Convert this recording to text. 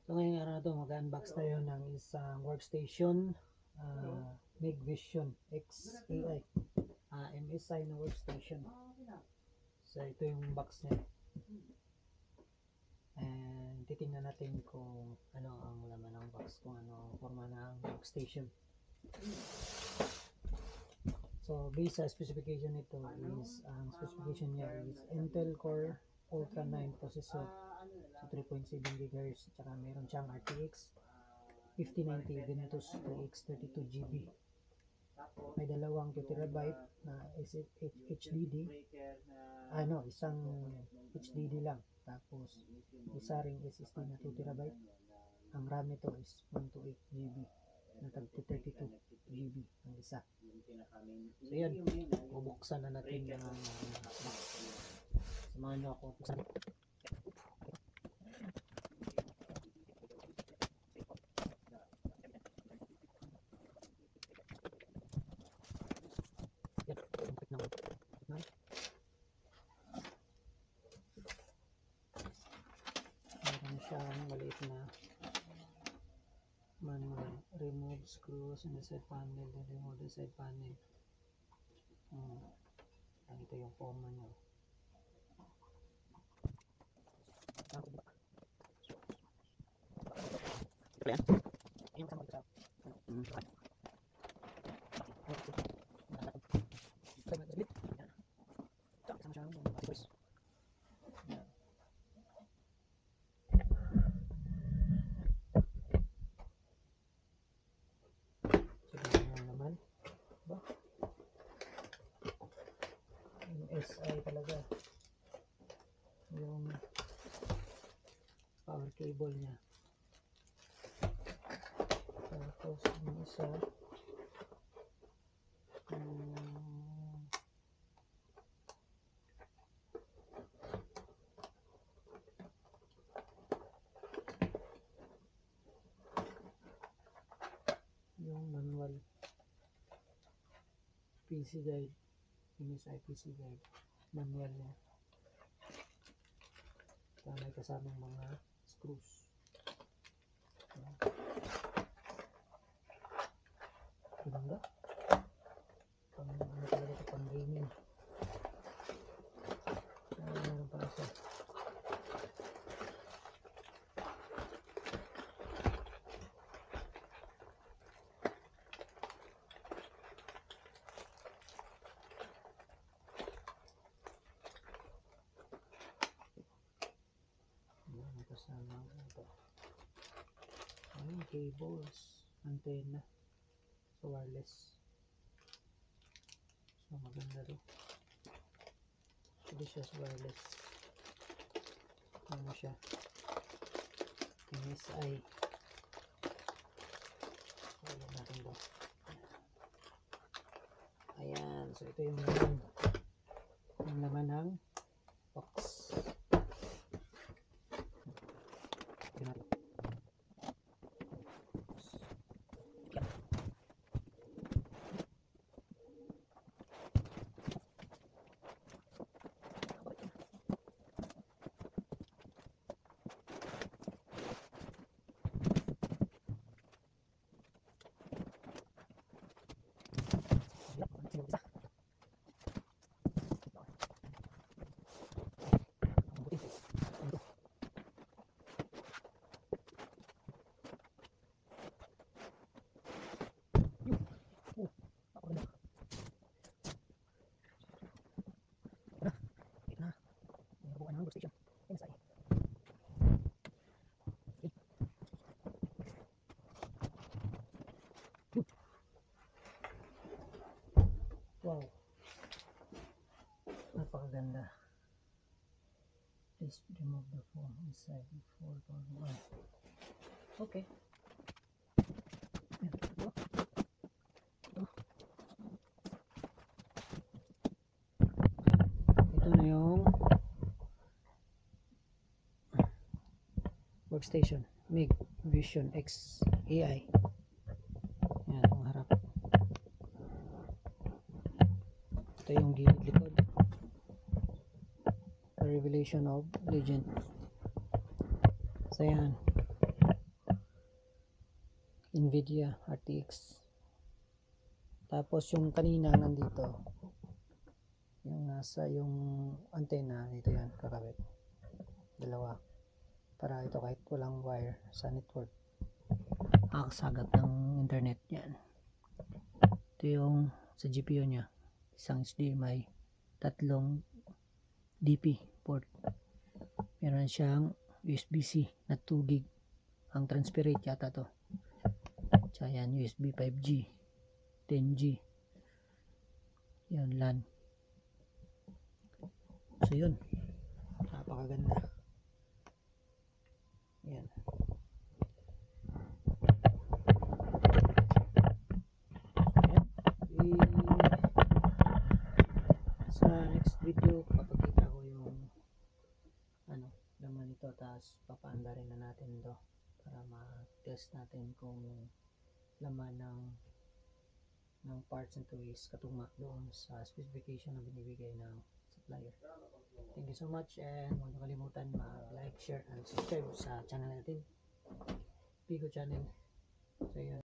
So ngayong araw na ito, mag-unbox tayo ng isang workstation, MIG Vision X AI, MSI na workstation. So ito yung box niya. And titingnan natin kung ano ang laman ng box, kung ano ang forma ng workstation. So based sa specification nito is, ang specification niya is Intel Core Ultra 9 processor. So 3.7 GHz, tsaka meron siyang RTX 5090 Ventus 3X 32GB. May dalawang 2TB na HDD. Isang HDD lang. Tapos isa ring SSD na 2TB. Ang RAM nito is 128GB na tag 32GB ang isa. So yan, bubuksan na natin ang box. Samahan nyo ako buksan. Meron siyang maliit na manual. Remove screws in the side panel, then remove the side panel. Ito yung forma niya. SI talaga yung power cable niya. Tapos yung isa yung manual PC guide, MSI PC guide manual niya. May kasamang mga screws. Ganda. Ano talaga ito, pang gaming. Meron pa isa. Kasama ito. Cables, antenna, so wireless. So maganda rin. Hindi siya wireless. Ano siya? MSI. So ayan natin ito. Ayan. So ito yung laman ng box. Workstation MSI. Wow, napakaganda. Please remove the phone inside before turning on. Okay. Ito na yung workstation MIG Vision X AI. Yan ang harap. Ito yung gilid likod. The Revelation of Legend. So yan. Nvidia RTX. Tapos yung kanina nandito, yung nasa yung antenna, dito yan kakabit. Dalawa. Para ito kahit walang wire sa network, makakasagat ng internet yan. Ito yung sa GPU nya, isang HDMI, tatlong DP port. Meron siyang USB-C na 2 gig. Ang transfer rate yata to. Tsaka yan, USB 5G, 10G. Yan, LAN. So yun, napakaganda. Yan. Sa next video papakita ko yung laman nito, tapos papaanda rin na natin ito para ma-test natin kung laman ng parts nito is katugma doon sa specification na binibigay ng supplier. Thank you so much, and huwag kalimutan mag-like, share, and subscribe sa channel natin, Pico Channel. So yun.